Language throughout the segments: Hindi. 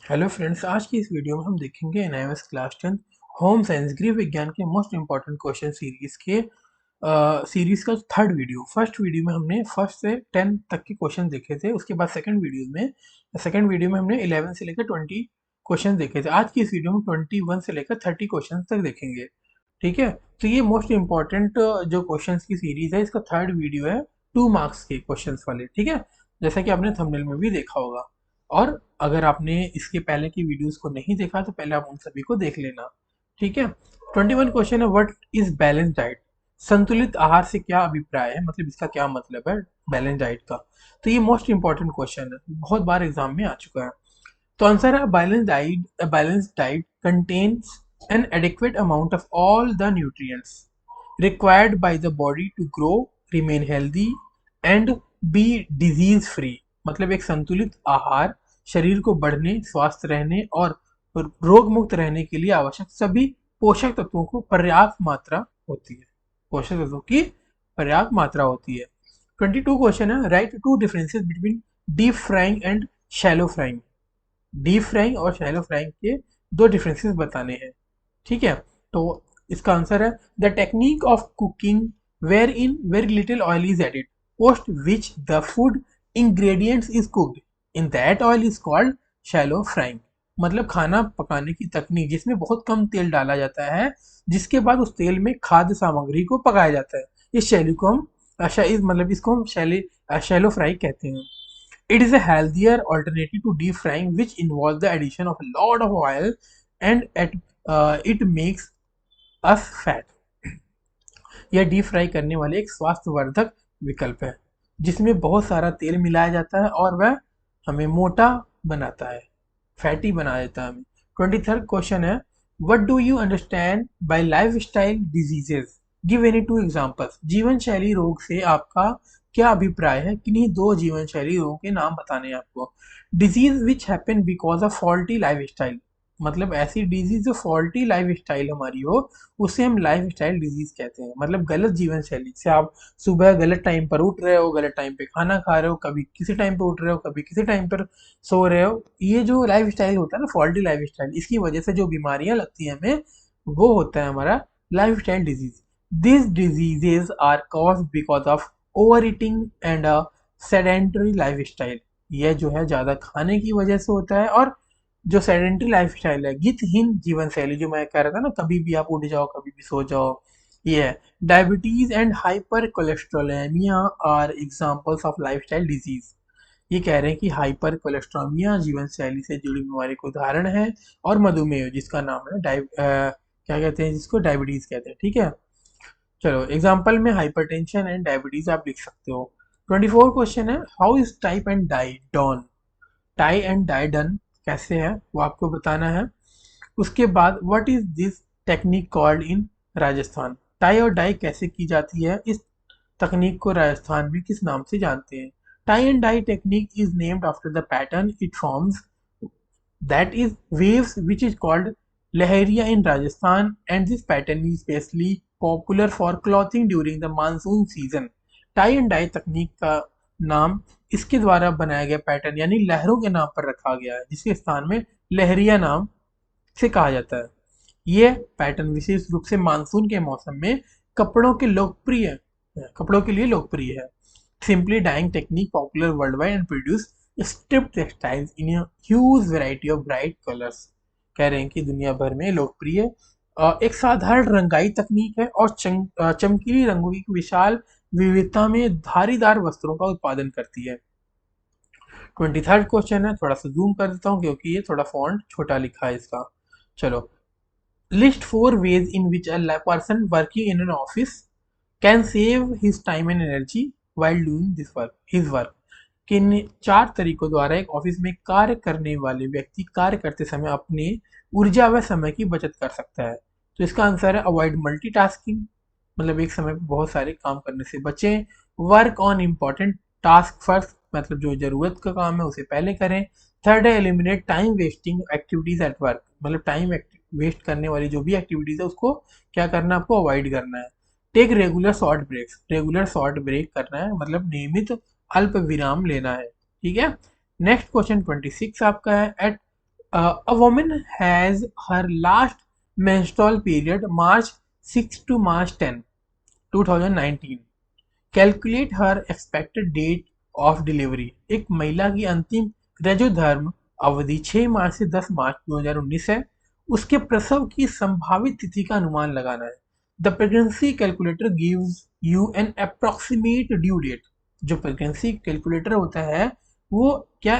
हेलो फ्रेंड्स, आज की इस वीडियो में हम देखेंगे एनआईएमएस क्लास 10 होम साइंस गृह विज्ञान के मोस्ट इंपॉर्टेंट क्वेश्चन सीरीज का थर्ड वीडियो। फर्स्ट वीडियो में हमने फर्स्ट से 10 तक के क्वेश्चन देखे थे। उसके बाद सेकंड वीडियो में हमने 11 से लेकर 20 क्वेश्चन देखे थे। आज की इस वीडियो में 21 से लेकर 30 क्वेश्चन तक देखेंगे। ठीक है, तो ये मोस्ट इंपॉर्टेंट जो क्वेश्चन की सीरीज है, इसका थर्ड वीडियो है 2 मार्क्स के क्वेश्चन वाले। ठीक है, जैसा कि आपने थंबनेल में भी देखा होगा। और अगर आपने इसके पहले की वीडियोस को नहीं देखा तो पहले आप उन सभी को देख लेना। ठीक है, 21 क्वेश्चन है, व्हाट इज बैलेंस डाइट? संतुलित आहार से क्या अभिप्राय है, मतलब इसका क्या मतलब है बैलेंस डाइट का। तो ये मोस्ट इंपॉर्टेंट क्वेश्चन है, बहुत बार एग्जाम में आ चुका है। तो आंसर है balance diet contains an adequate amount of all the nutrients required by the body to grow, remain healthy and be disease free। मतलब एक संतुलित आहार शरीर को बढ़ने, स्वस्थ रहने और रोग मुक्त रहने के लिए आवश्यक सभी पोषक तत्वों को पर्याप्त मात्रा होती है। पोषक तत्वों की पर्याप्त मात्रा होती है। 22 क्वेश्चन है, write two differences between deep frying and shallow frying. Deep frying और शैलो फ्राइंग के दो डिफरेंसेस बताने हैं। ठीक है, तो इसका आंसर है the technique of cooking where in very little oil is added post which the food ingredients is cooked in that oil is called shallow frying. मतलब खाना पकाने की तकनीक जिसमें बहुत कम तेल डाला जाता है, जिसके बाद उस तेल में खाद्य सामग्री को पकाया जाता है, इस शैली को हम मतलब इसको हम शैलो फ्राई कहते हैं। It is a healthier alternative to deep frying, which involves the addition of a lot of oil and it makes us fat। यह डीप फ्राई करने वाले एक स्वास्थ्यवर्धक विकल्प है जिसमें बहुत सारा तेल मिलाया जाता है और वह हमें मोटा बनाता है, फैटी बना देता है हमें। 23rd क्वेश्चन है, what do you understand by life style diseases? Give any two examples. जीवन शैली रोग से आपका क्या अभिप्राय है? किन्हीं दो जीवन शैली रोगों के नाम बताने हैं आपको। Disease which happen because of faulty life style, मतलब ऐसी डिजीज जो फॉल्टी लाइफ स्टाइल हमारी हो, उसे हम लाइफ स्टाइल डिजीज कहते हैं। मतलब गलत जीवन शैली से आप सुबह गलत टाइम पर उठ रहे हो, गलत टाइम पे खाना खा रहे हो, कभी किसी टाइम पे उठ रहे हो, कभी किसी टाइम पर सो रहे हो, ये जो लाइफ स्टाइल होता है ना, फॉल्टी लाइफ स्टाइल, इसकी वजह से जो बीमारियां लगती हैं हमें, वो होता है हमारा lifestyle disease. This diseases are caused because of overeating and a sedentary lifestyle. यह जो है ज्यादा खाने की वजह से होता है, और जो सेडेंटरी लाइफ स्टाइल है, गतिहीन जीवन शैली, जो मैं कह रहा था ना, कभी भी आप उठ जाओ कभी भी सो जाओ, ये है। Diabetes and hypercholesterolemia are examples of lifestyle disease. ये कह रहे हैं कि हाइपर कोलेस्ट्रोमिया जीवन शैली से जुड़ी बीमारी का उदाहरण है, और मधुमेह जिसका नाम है क्या कहते हैं, जिसको डायबिटीज कहते हैं। ठीक है, चलो एग्जाम्पल में हाइपरटेंशन एंड डायबिटीज आप लिख सकते हो। 24 क्वेश्चन है, how is tie and dye done? Tie and dye done कैसे है वो आपको बताना है। उसके बाद what is this technique called in Rajasthan? Tie और डाई कैसे की जाती है, इस तकनीक को राजस्थान में किस नाम से जानते हैं? Tie and dye technique is named after the pattern it forms, that is waves, which is called lahariya in Rajasthan, and this pattern is especially popular for clothing during the monsoon season। Tie and dye तकनीक का नाम इसके द्वारा बनाया गया पैटर्न यानी लहरों के नाम पर रखा गया है, जिसके स्थान में लहरिया नाम से कहा जाता है। ये पैटर्न विशेष रूप से मानसून के मौसम में कपड़ों के लिए लोकप्रिय है। Simply dyeing technique popular worldwide and produce striped textiles in huge variety of bright colours. कह रहे हैं कि दुनिया भर में लोकप्रिय एक साधारण रंगाई तकनीक है, और चमकीली रंगों की विशाल विविधता में धारीदार वस्त्रों का उत्पादन करती है। 23rd क्वेश्चन है, थोड़ा सा जूम कर देता हूँ क्योंकि ये थोड़ा फॉन्ट छोटा लिखा है इसका। चलो, list 4 ways in which a person working in an office can save his time and energy while doing his work। किन 4 तरीकों द्वारा एक ऑफिस में कार्य करने वाले व्यक्ति कार्य करते समय अपने ऊर्जा व समय की बचत कर सकता है। तो इसका आंसर है अवॉइड मल्टीटास्किंग, मतलब एक समय पर बहुत सारे काम करने से बचें। Work on important task first, मतलब जो जरूरत का काम है उसे पहले करें। थर्ड है eliminate time wasting activities at work, मतलब टाइम वेस्ट करने वाली जो भी एक्टिविटीज है उसको क्या करना है, आपको अवॉइड करना है। Take regular short breaks, regular short break करना है, मतलब नियमित अल्प विराम लेना है। ठीक है, नेक्स्ट क्वेश्चन 26 आपका है, eight A woman has her last menstrual period March 6 to March 10, 2019. Calculate her expected date of delivery. एक महिला की अंतिम रजोधर्म अवधि 6 मार्च से 10 मार्च 2019 है. उसके प्रसव की संभावित तिथि का अनुमान लगाना है. The pregnancy calculator gives you an approximate due date. जो प्रेगनेंसी कैलकुलेटर होता है वो क्या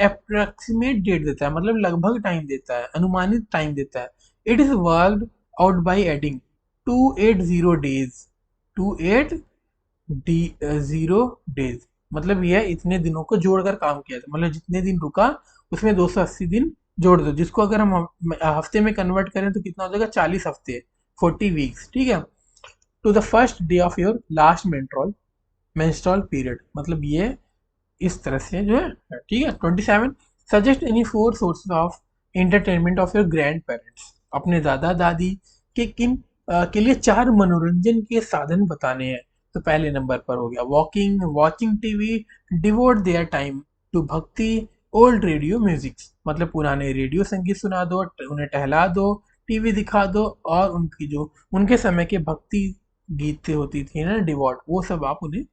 अप्रोक्सीमेट डेट देता है, मतलब लगभग टाइम देता है, अनुमानित टाइम देता है. It is worked out by adding 280 days to 0 days. मतलब यह इतने दिनों को जोड़कर काम किया था, मतलब जितने दिन रुका उसमें 280 दिन जोड़ दो, जिसको अगर हम हफ्ते में कन्वर्ट करें तो कितना हो जाएगा, 40 हफ्ते, 40 वीक्स. ठीक है. To the first day of your last menstrual period. मतलब ये इस तरह से जो है. ठीक है. 27. Suggest any 4 sources of entertainment of your grand parents. अपने दादा दादी के के लिए 4 मनोरंजन के साधन बताने हैं. तो पहले नंबर पर हो गया walking, watching TV, devote their time to bhakti, old radio music. मतलब पुराने रेडियो संगीत सुना दो, उन्हें टहला दो, टीवी दिखा दो, और उनकी जो उनके समय के भक्ति गीत होती थी ना, डिवोट, वो सब आप उन्हें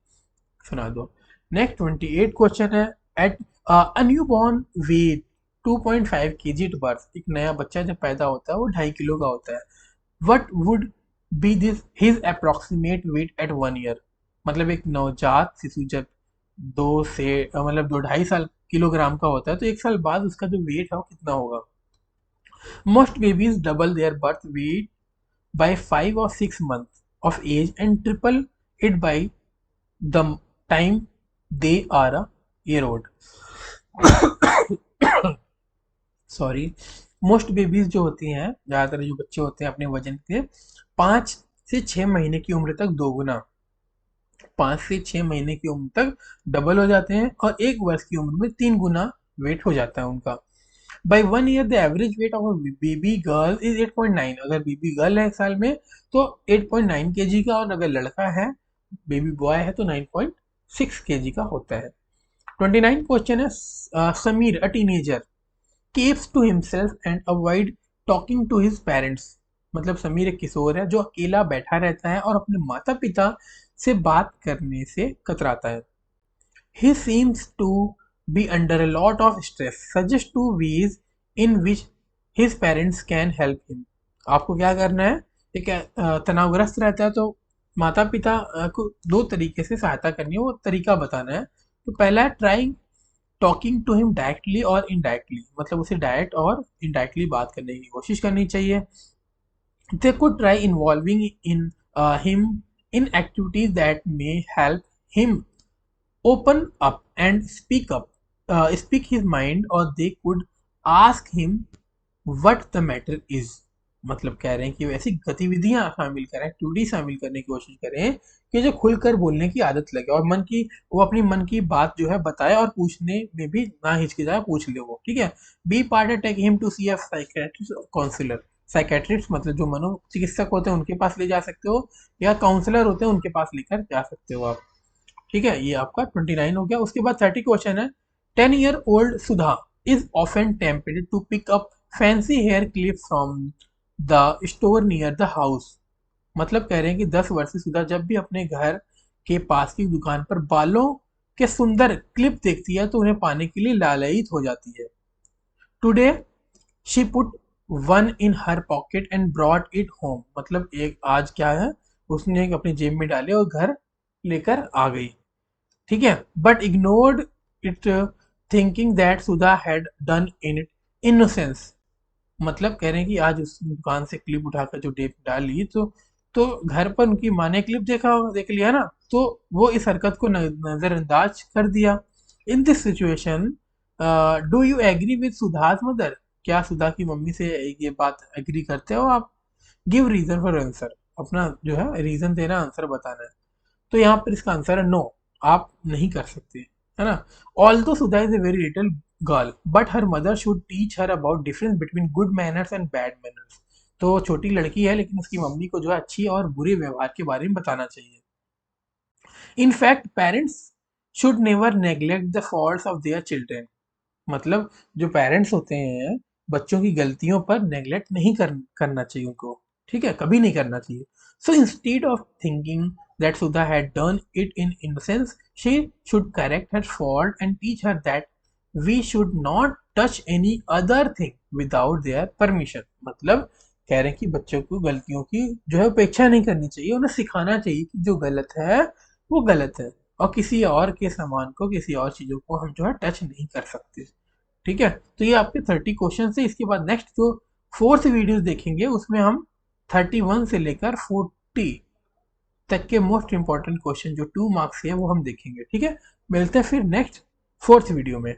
सुना दो. नेक्स्ट 28 क्वेश्चन है. At a newborn weight 2.5 kg at birth. एक नया बच्चा जब पैदा होता है वो 2.5 किलो का होता है. What would be this his approximate weight at 1 year. मतलब एक नवजात शिशु जब 2 किलोग्राम का होता है तो 1 साल बाद उसका जो वेट है वो कितना होगा. Most babies double there birth weight by 5 or 6 months of age and triple it by the time they are a year old. Sorry. Most babies जो होती हैं, ज़्यादातर जो बच्चे होते हैं अपने वजन के 5 से 6 महीने की उम्र तक दोगुना, 5 से 6 महीने की उम्र तक डबल हो जाते हैं, और 1 वर्ष की उम्र में 3 गुना वेट हो जाता है उनका. By 1 year the average weight of baby girl is 8.9. अगर बेबी गर्ल है 1 साल में तो 8.9 kg का, और अगर लड़का है, बेबी बॉय है, तो 9.6 kg का होता है. 29 क्वेश्चन है. Sameer a teenager keeps to himself and avoid talking to his parents. मतलब समीर एक किशोर है जो अकेला बैठा रहता है और अपने माता पिता से बात करने से कतराता है. He seems to be under a lot of stress. Suggest 2 ways in which his parents can help him. आपको क्या करना है. एक तनावग्रस्त रहता है तो माता पिता को 2 तरीके से सहायता करनी है, वो तरीका बताना है. तो पहला है trying talking to him directly और इनडायरेक्टली. मतलब उसे डायरेक्ट और इनडायरेक्टली बात करने की कोशिश करनी चाहिए. They could try involving in him in activities that may help him open up and speak his mind, or they could ask him what the matter is. मतलब कह रहे हैं कि वैसी गतिविधियां शामिल करें, एक्टिविटी शामिल करने की कोशिश करें कि जो खुलकर बोलने की आदत लगे, और वो अपनी मन की बात जो है बताए, और पूछने में भी ना हिचकिचाए, पूछ ले वो. ठीक है. B part take him to see a psychiatrist counsellor. Psychiatrist मतलब जो मनोचिकित्सक होते हैं उनके पास ले जा सकते हो, या काउंसलर होते हैं उनके पास लेकर जा सकते हो आप. ठीक है. ये आपका 29 हो गया. उसके बाद 30 क्वेश्चन है. 10 year old Sudha is often tempted to pick up fancy hair clip from the store near the house. मतलब कह रहे हैं कि 10 वर्षीय सुधा जब भी अपने घर के पास की दुकान पर बालों के सुंदर क्लिप देखती है तो उन्हें पाने के लिए लालयित हो जाती है. Today she put one in her pocket and brought it home. मतलब एक आज क्या है, उसने एक अपनी जेब में डाले और घर लेकर आ गई. ठीक है. But ignored it thinking that Sudha had done in it innocence. मतलब कह रहे हैं कि आज उस दुकान से क्लिप उठाकर जो टेप डाली तो घर पर उनकी माँ ने क्लिप देख लिया ना, तो वो इस हरकत को नजरअंदाज कर दिया. In this situation do you agree with Sudha's mother. क्या सुधा की मम्मी से ये बात एग्री करते हो आप. Give reason for answer. अपना जो है रीजन देना, आंसर बताना है. तो यहाँ पर इसका आंसर है नो. आप नहीं कर सकते, है ना. Although Sudha is a very little girl but her mother should teach her about difference between good manners and bad manners. तो छोटी लड़की है लेकिन उसकी मम्मी को जो है अच्छी और बुरे व्यवहार के बारे में बताना चाहिए. In fact parents should never neglect the faults of their children. मतलब जो पेरेंट्स होते हैं बच्चों की गलतियों पर नेग्लेक्ट नहीं करना चाहिए उनको, ठीक है, कभी नहीं करना चाहिए। So instead of thinking that Sudha had done it in innocence, she should correct her fault and teach her that we should not touch any other thing without their permission. मतलब कह रहे हैं कि बच्चों को गलतियों की जो है उपेक्षा नहीं करनी चाहिए, उन्हें सिखाना चाहिए कि जो गलत है वो गलत है, और किसी और के सामान को, किसी और चीज़ों को हम जो है टच नहीं कर सकते। ठीक है, तो ये आपके 30 क्वेश्चन है। इसके बाद नेक्स्ट जो फोर्थ वीडियो देखेंगे उसमें हम 31 से लेकर 40 तक के मोस्ट इंपॉर्टेंट क्वेश्चन जो 2 मार्क्स के हैं वो हम देखेंगे। ठीक है, मिलते हैं फिर नेक्स्ट फोर्थ वीडियो में।